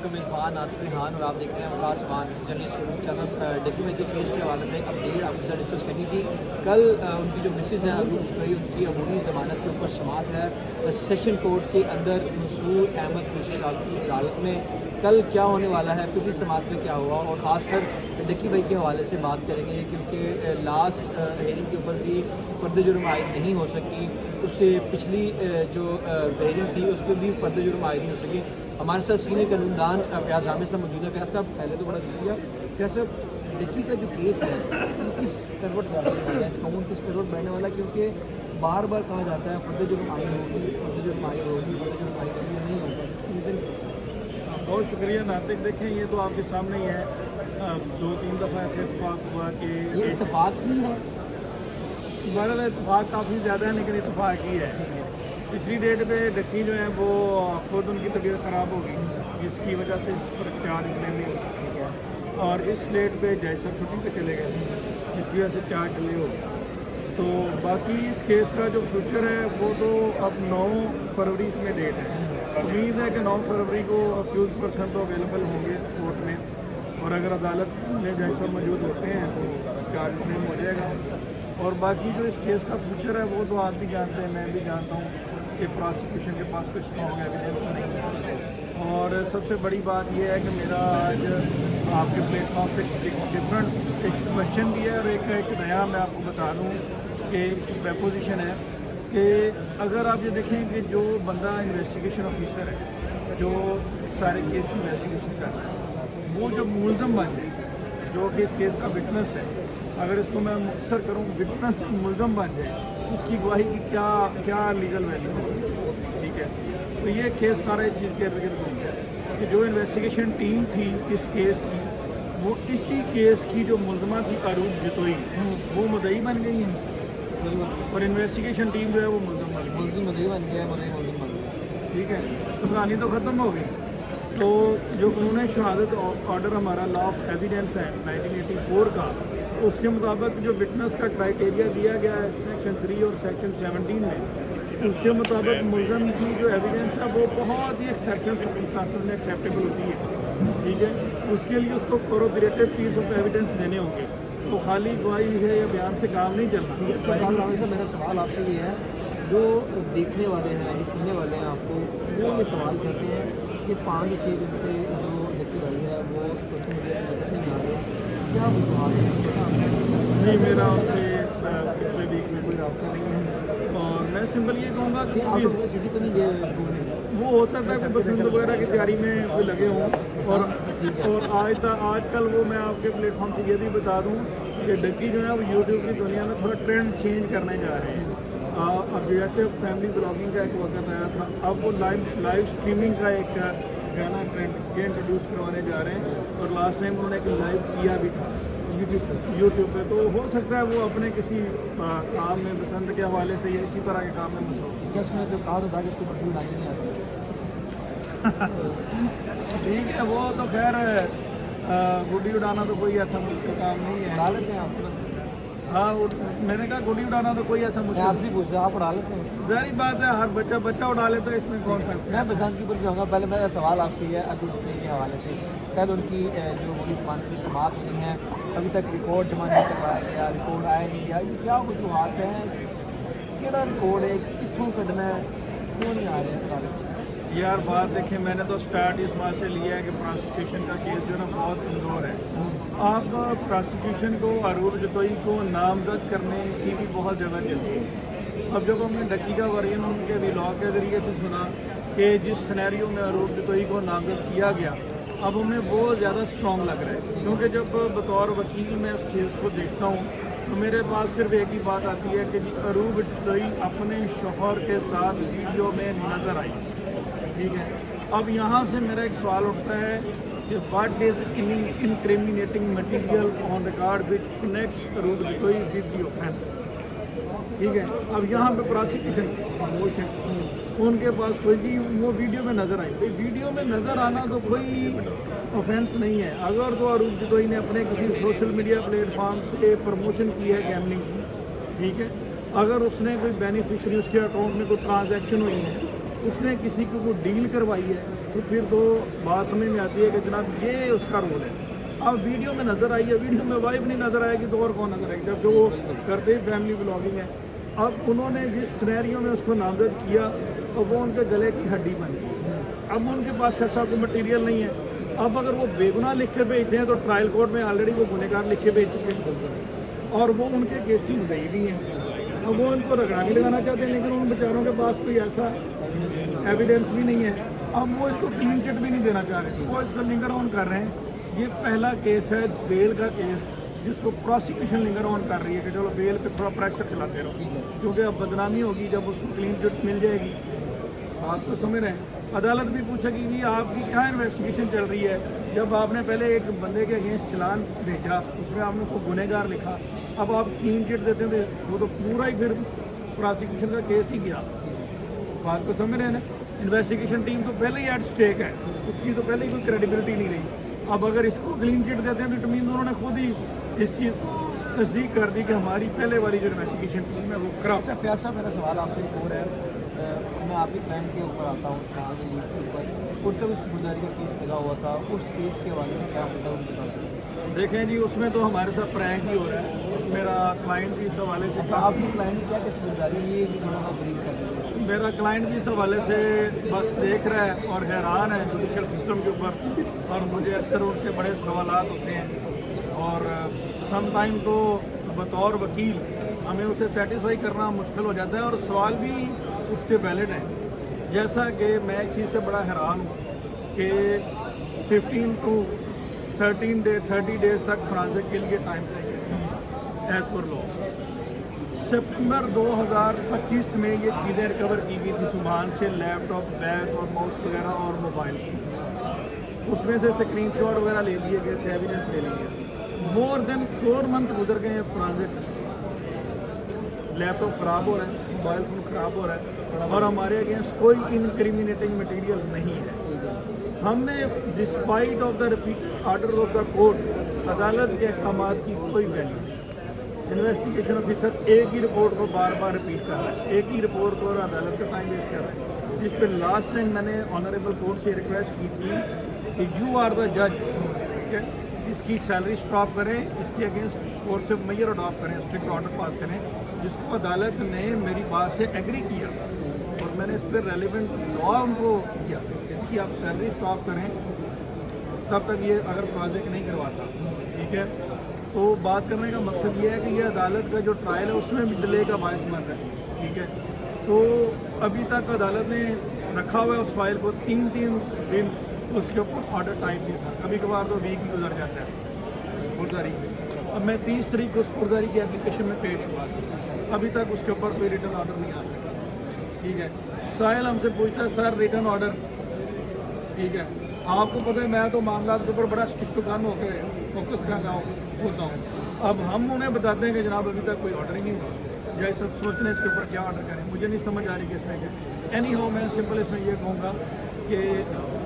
आपका मेज़बान आतिफ रिहान और आप देख रहे हैं Waqas one journalist YouTube channel. Ducky भाई के केस के हवाले में अपडेट आपके साथ डिस्कस करनी थी। कल उनकी जो मिसेज हैं अरूज भाई, उनकी अबूरी ज़मानत के ऊपर समाअत है सेशन कोर्ट के अंदर मंसूर अहमद कुरैशी साहब की अदालत में। कल क्या होने वाला है, पिछली समाअत में क्या हुआ, और ख़ासकर डक्की भाई के हवाले से बात करेंगे क्योंकि लास्ट हेयरिंग के ऊपर भी फ़र्द जुर्म आयद नहीं हो सकी। उससे पिछली जो हेयरिंग थी उस पर भी फ़र्द जुर्म आयद नहीं हो सकी। हमारे साथ सीनियर कानूनदान फयाज़ हामिद साहब मौजूद है। फयाज़ साहब पहले तो बड़ा शुक्रिया। फयाज़ साहब, डक्की का जो केस है वो किस करवट बैठने वाला है, इसका किस करवट बैठने वाला है, क्योंकि बार बार कहा जाता है फ़र्द जुर्म आयद होगी, फ़र्द जुर्म आयद होगी, फ़र्द जुर्म आयद होगी, नहीं होगा। इसकी रीज़न बहुत शुक्रिया नातिक। देखें, ये तो आपके सामने ही है, 2-3 दफ़ा ऐसे इतफाक़ हुआ कि ये इत्तेफाक ही है। बहरहाल इतफाक़ काफ़ी ज़्यादा है, लेकिन इतफाक़ ही है। पिछली डेट पे डक्की जो है वो खुद उनकी तबीयत ख़राब हो गई, जिसकी वजह से इस पर चार्ज नहीं मिल सका, और इस डेट पे जज साहब छुट्टी पे चले गए, जिसकी वजह से चार्ज डिले हो गया। तो बाकी इस केस का जो फ्यूचर है वो तो अब 9 फरवरी इसमें डेट है। उम्मीद है कि 9 फरवरी को अक्यूज़ पर्सन तो अवेलेबल होंगे कोर्ट में, और अगर अदालत में जज साहब मौजूद होते हैं तो चार्ज फ्रेम हो जाएगा। और बाकी जो इस केस का फ्यूचर है वो तो आप भी जानते हैं, मैं भी जानता हूँ कि प्रोसिक्यूशन के पास कुछ स्ट्रॉन्ग एविडेंस नहीं है। और सबसे बड़ी बात यह है कि मेरा आज आपके प्लेटफॉर्म पे एक डिफरेंट एक क्वेश्चन भी है, और एक नया मैं आपको बता दूँ कि प्रपोजिशन है कि अगर आप ये देखें कि जो बंदा इन्वेस्टिगेशन ऑफिसर है जो सारे केस की इन्वेस्टिगेशन कर रहा है, वो जो मुलज़म बन जाए, जो कि इस केस का विटनेस है, अगर इसको मैं मुख्तसर करूँ, विटनेस जो मुलज़म बन जाए उसकी गवाही की क्या लीगल वैल्यू है। ठीक है, तो ये केस सारा इस चीज़ के इर्द गिर्द घूमता है कि जो इन्वेस्टिगेशन टीम थी इस केस की, वो इसी केस की जो मुलज़मा थी अरूज जतोई, वो मुद्दई बन गई हैं, और इन्वेस्टिगेशन टीम जो है वो मुलज़म बन गई, मुद्दई बन गया, मुलज़म बन गया। ठीक है, तो कहानी तो ख़त्म हो गई। तो जो कानून शहादत ऑर्डर हमारा लॉ ऑफ एविडेंस है 1984 का, उसके मुताबिक जो विटनेस का क्राइटेरिया दिया गया है सेक्शन 3 और सेक्शन 17 में, उसके मुताबिक मुलज़म की जो एविडेंस है वो बहुत ही एक्सेप्टेबल सर्कमस्टांसेस में एक्सेप्टेबल होती है। ठीक है, उसके लिए उसको कोरोबरेटिव पीस ऑफ एविडेंस देने होंगे, तो खाली गवाही है या बयान से काम नहीं चलना। तो मेरा सवाल आपसे ये है, जो देखने वाले हैं, जो सुनने वाले हैं आपको, वो ये सवाल करते हैं कि 5-6 दिन से जो डक्की भाई है वो सोशल मीडिया पर नजर नहीं आ रहे, क्या वजूहत है? नहीं, मेरा उनसे पिछले वीक में कोई रब्ता नहीं है, और मैं सिंपल ये कहूँगा कि सिटी तो नहीं गए, वो हो सकता है कि बसंत वगैरह की तैयारी में कोई लगे हों। और आजकल वो मैं आपके प्लेटफॉर्म से ये भी बता दूँ कि डक्की जो है वो यूट्यूब की दुनिया में थोड़ा ट्रेंड चेंज करने जा रहे हैं। अब जैसे फैमिली ब्लॉगिंग का एक वक्त आया था, अब वो लाइव स्ट्रीमिंग का एक गाना ट्रेंड इंट्रोड्यूस करवाने जा रहे हैं, और लास्ट टाइम उन्होंने एक लाइव किया भी था यूट्यूब पे। तो हो सकता है वो अपने किसी काम में बसंत के हवाले से या इसी तरह के काम में मसरूफ। जस्ट में से कहा तो था कि इसको बटन डालने नहीं आती। ठीक है, वो तो खैर गुड्डी उड़ाना तो कोई ऐसा मुश्किल काम नहीं है। उड़ा लेते हैं आप? हाँ, मैंने कहा गुड्डी उड़ाना तो कोई ऐसा मुश्किल, आपसे पूछ रहा, आप उड़ा लेते हैं? ज़ाहिर बात है, हर बच्चा उड़ा लेता है, इसमें कौन सा। मैं बसंत की पर कहूँगा, पहले मेरा सवाल आपसे ये है अरूज जतोई के हवाले से। कल उनकी जो अबूरी ज़मानत की समाअत हुई है, अभी तक रिकॉर्ड जमा नहीं करवाया गया, रिकॉर्ड आया नहीं गया, ये क्या वजूहत हैं? केड़ा रिकॉर्ड है, कितों कढ़ना है, क्यों नहीं आ रहे अदालत से? यार बात देखें, मैंने तो स्टार्ट इस बात से लिया है कि प्रोसिक्यूशन का केस जो है ना बहुत कमज़ोर है। आप प्रोसिक्यूशन को अरूज जतोई को नामजद करने की भी बहुत जगह चलती है। अब जब हमने डक्की का वर्जन उनके व्लॉग के ज़रिए से सुना कि जिस सिनेरियो में अरूज जतोई को नामजद किया गया, अब हमें बहुत ज़्यादा स्ट्रॉन्ग लग रहा है, क्योंकि जब बतौर वकील मैं उस केस को देखता हूँ तो मेरे पास सिर्फ एक ही बात आती है कि अरूज जतोई अपने शौहर के साथ वीडियो में नज़र आई। ठीक है, अब यहाँ से मेरा एक सवाल उठता है कि what is incriminating material on record which connects Arooj Jatoi with the offence. ठीक है, अब यहाँ पे प्रोसिक्यूशन प्रमोशन उनके पास कोई भी वो वीडियो में नज़र आई, तो वीडियो में नज़र आना तो कोई ऑफेंस नहीं है। अगर तो अरूज जतोई ने अपने किसी सोशल मीडिया प्लेटफॉर्म से प्रमोशन की है गैमलिंग की, ठीक है, अगर उसने कोई बेनिफिशरी, उसके अकाउंट में कोई ट्रांजैक्शन हुई है, उसने किसी को कोई डील करवाई है, तो फिर तो बात समझ में आती है कि जनाब ये उसका रोल है। अब वीडियो में नज़र आई है, वीडियो में वाइफ नहीं नज़र आएगी तो और कौन नज़र आएगी, जब वो करते ही फैमिली ब्लॉगिंग है। अब उन्होंने जिस सिनेरियो में उसको नामजद किया तो वो उनके गले की हड्डी बन गई। अब उनके पास ऐसा कोई मटीरियल नहीं है। अब अगर वो बेगुनाह लिख के भेजते हैं तो ट्रायल कोर्ट में ऑलरेडी वो गुनहगार लिख के भेज चुके हैं और वो उनके केस की मुद्दई भी हैं। अब वो इनको रगड़ा भी लगाना चाहते हैं, लेकिन उन बेचारों के पास कोई ऐसा एविडेंस भी नहीं है। अब वो इसको क्लीन चिट भी नहीं देना चाह रहे, वो इसको लिंगर ऑन कर रहे हैं। ये पहला केस है बेल का केस जिसको प्रोसिक्यूशन लिंगर ऑन कर रही है कि चलो बेल पे थोड़ा प्रेशर चलाते रहो, क्योंकि अब बदनामी होगी जब उसको क्लीन चिट मिल जाएगी। आप तो समझ रहे हैं। अदालत भी पूछेगी कि आपकी क्या इन्वेस्टिगेशन चल रही है, जब आपने पहले एक बंदे के अगेंस्ट चलान भेजा, उसमें आपने को गुनहगार लिखा, अब आप क्लीन चिट देते थे, वो तो पूरा ही फिर प्रोसिक्यूशन का केस ही गया। बात को समझ रहे हैं ना। इन्वेस्टिगेशन टीम तो पहले ही एट स्टेक है, उसकी तो पहले ही कोई क्रेडिबिलिटी नहीं रही। अब अगर इसको क्लीन चिट देते हैं तो मीन उन्होंने खुद ही इस चीज़ को तस्दीक कर दी कि हमारी पहले वाली जो इन्वेस्टिगेशन टीम है वो खराब। अच्छा फयाज साहब, मेरा सवाल आपसे एक और है। मैं आपके क्लाइंट के ऊपर आता हूँ, उसका शरीफ के ऊपर उसका भी समझदारी का केस लगा हुआ था, उस केस के हवाले से क्या होता है? देखें जी, उसमें तो हमारे साथ प्रैंक ही हो रहा है। मेरा क्लाइंट भी इस हवाले से आपकी क्लाइंट की क्या क्या समझदारी है, ये भी थोड़ा सा ब्रीफ कर दीजिए। मेरा क्लाइंट भी इस हवाले से बस देख रहा है और हैरान है जुडिशल सिस्टम के ऊपर, और मुझे अक्सर उनके बड़े सवालात होते हैं और सम टाइम तो बतौर वकील हमें उसे सेटिस्फाई करना मुश्किल हो जाता है और सवाल भी उसके वैलिड हैं। जैसा कि मैं एक चीज़ से बड़ा हैरान हूँ कि 15 to 30 डेज तक फ्रांसिक के लिए टाइम चाहिए एज पर लॉ। सितंबर 2025 में ये चीज़ें रिकवर की गई थी सुबहान से, लैपटॉप, बैग और माउस वगैरह और मोबाइल। उसमें से स्क्रीनशॉट वगैरह ले लिए गए थे, एविडेंस ले लिए गए। मोर देन 4 मंथ गुजर गए हैं फ्रांसिक। लैपटॉप ख़राब हो रहा है, मोबाइल फ़ोन ख़राब हो रहा है और हमारे अगेंस्ट कोई इनक्रिमिनेटिंग मटेरियल नहीं है। हमने despite of the repeated order of the court, अदालत के अहकाम की कोई वैल्यू नहीं। इन्वेस्टिगेशन ऑफिसर एक ही रिपोर्ट को बार बार रिपीट कर रहा है, एक ही रिपोर्ट को, और अदालत का टाइम वेस्ट कर रहा है। जिस पर लास्ट टाइम मैंने ऑनरेबल कोर्ट से रिक्वेस्ट की थी कि यू आर द जज, ठीक है, इसकी सैलरी स्टॉप करें, इसके अगेंस्ट कोर्ट से मेजर अडॉप्ट करें, स्ट्रिक्ट ऑर्डर पास करें, जिसको अदालत ने मेरी बात से एग्री किया और मैंने इस पर रेलिवेंट लॉ उनको किया, इसकी आप सैलरी स्टॉप करें तब तक ये अगर फ्रांसिक नहीं करवाता, ठीक है। तो बात करने का मकसद ये है कि ये अदालत का जो ट्रायल है उसमें भी डिले का बायस बन रहा है, ठीक है। तो अभी तक अदालत ने रखा हुआ है उस फाइल को 3 दिन उसके ऊपर ऑर्डर टाइम नहीं था, कभी कभार तो वीक ही गुजर जाता है स्पुर्दारी। अब मैं 30 तारीख को स्पुर्दारी की एप्लीकेशन में पेश हुआ, अभी तक उसके ऊपर कोई रिटर्न ऑर्डर नहीं आ सका, ठीक है। साहिल हमसे पूछता है सर रिटर्न ऑर्डर, ठीक है, आपको पता है मैं तो मामला के ऊपर बड़ा स्ट्रिक्ट काम होकर फोकस कर रहा होता हूँ। अब हम उन्हें बताते हैं कि जनाब अभी तक कोई ऑर्डर ही नहीं हुआ, जैसे सब सोचते हैं इसके ऊपर क्या ऑर्डर करें, मुझे नहीं समझ आ रही कि इसमें क्या। एनी हाउ मैं सिंपल इसमें ये कहूँगा कि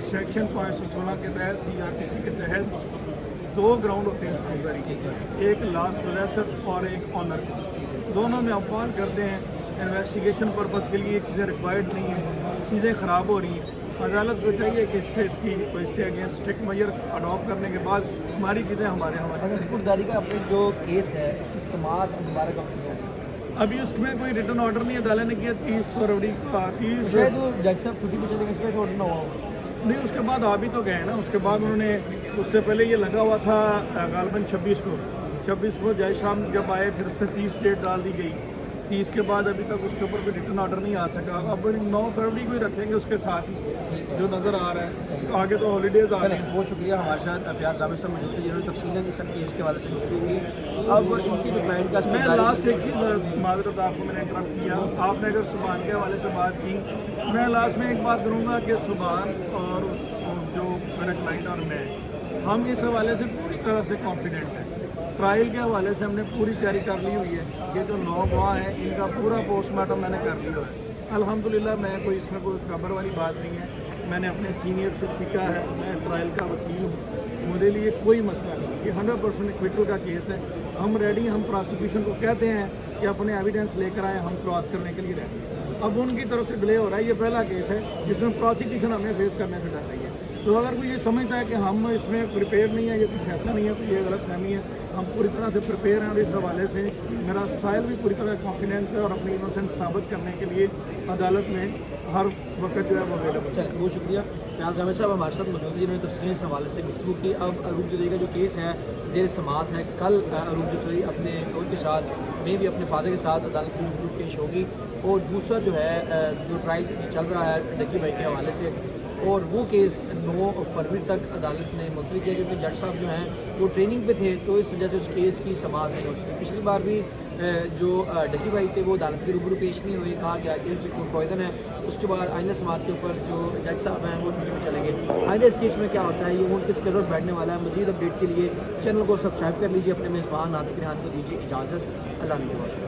सेक्शन 516 के तहत CRPC के तहत 2 ग्राउंड होते हैं स्पुर्दारी के, एक लास्ट पोजेसर और एक ऑनर। दोनों में अफवाह करते हैं, इन्वेस्टिगेशन पर्पज़ के लिए चीज़ें रिक्वायर्ड नहीं है, चीज़ें ख़राब हो रही हैं। अदालत को चाहिए कि इसके अगेंस्ट स्ट्रिक्ट मेजर अडॉप्ट करने के बाद हमारी चीज़ें हमारे हमारे। स्पुर्दारी का अपने जो केस है उसकी समाअत दोबारा कब शुरू होगी? अभी उसमें कोई रिटर्न ऑर्डर नहीं अदालत ने किया, 30 फरवरी का 30 शायद वो जज साहब छुट्टी पे चले गए, इसलिए ऑर्डर ना हुआ नहीं, उसके बाद आ भी तो गए ना। उसके बाद उन्होंने, उससे पहले ये लगा हुआ था गालबन 26 को जज साहब जब आए फिर उस पर 30 डेट डाल दी गई, 30 के बाद अभी तक उसके ऊपर कोई रिटर्न ऑर्डर नहीं आ सका। अब 9 फरवरी को ही रखेंगे उसके साथ ही जो नज़र आ रहा है, आगे तो हॉलीडेज आ रहे हैं। बहुत शुक्रिया, हमारे साथ फयाज रामी साहब मौजूद थे जिन्होंने तफसीलन इस केस के हवाले से गुफ्तगू की। अब इनकी जो क्लाइंट का मैं लास्ट एक ही माजरत आपको मैंने इंटरप्ट किया, आपने अगर सुबहान के हवाले से बात की, मैं लास्ट में एक बात करूँगा कि सुबहान और जो मेरा क्लाइंट और मैं, हम इस हवाले से पूरी तरह से कॉन्फिडेंट हैं। ट्रायल के हवाले से हमने पूरी तैयारी कर ली हुई है। ये जो 9 गवाह हैं इनका पूरा पोस्टमार्टम मैंने कर लिया है अल्हम्दुलिल्लाह। मैं कोई इसमें कोई खबर वाली बात नहीं है, मैंने अपने सीनियर से सीखा है, मैं ट्रायल का वकील हूँ, मेरे लिए कोई मसला नहीं। ये 100% एक्विटल का केस है, हम रेडी, हम प्रोसिक्यूशन को कहते हैं कि अपने एविडेंस लेकर आए, हम क्रॉस करने के लिए रेडी हैं। अब उनकी तरफ से डिले हो रहा है। ये पहला केस है जिसमें प्रोसिक्यूशन हमें फेस करने से डर रही है। तो अगर कोई ये समझता है कि हम इसमें प्रिपेयर नहीं है, ये कुछ ऐसा नहीं है, तो ये गलत फहमी है। हम पूरी तरह से प्रिपेयर हैं और इस हवाले से मेरा साहिल भी पूरी तरह कॉन्फिडेंस है और अपनी इनोसेंस साबित करने के लिए अदालत में हर वक्त जो है वो अवेलेबल है। चलिए बहुत शुक्रिया। फयाज अहमद साहब हमारे साथ मौजूद हैं जिन्होंने तफसील इस हवाले से गुफ्तगू की। अब अरूप जदई का जो केस है ज़ेर समाअत है। कल अरूप जदई अपने शोहर के साथ, मैं भी अपने फादर के साथ अदालत में रूबरू पेश होगी। और दूसरा जो है जो ट्रायल चल रहा है डक्की भाई के हवाले से, और वो केस 9 फरवरी तक अदालत ने मुलतवी किया क्योंकि जज साहब जो हैं वो ट्रेनिंग पे थे, तो इस वजह से उस केस की समाअत नहीं हो सकी। पिछली बार भी जो डक्की भाई थे वो अदालत के रूबरू पेश नहीं हुए, कहा गया कि उसे फूड पॉइजन है। उसके बाद आइंदा समाअत के ऊपर जो जज साहब हैं वो छुट्टी में चले गए। आइंदा इस केस में क्या होता है, ये वो किस करोड़ बैठने वाला है। मज़ीद अपडेट के लिए चैनल को सब्सक्राइब कर लीजिए। अपने मेज़बान नातिक रेहान को दीजिए इजाज़त। अल्लाह ने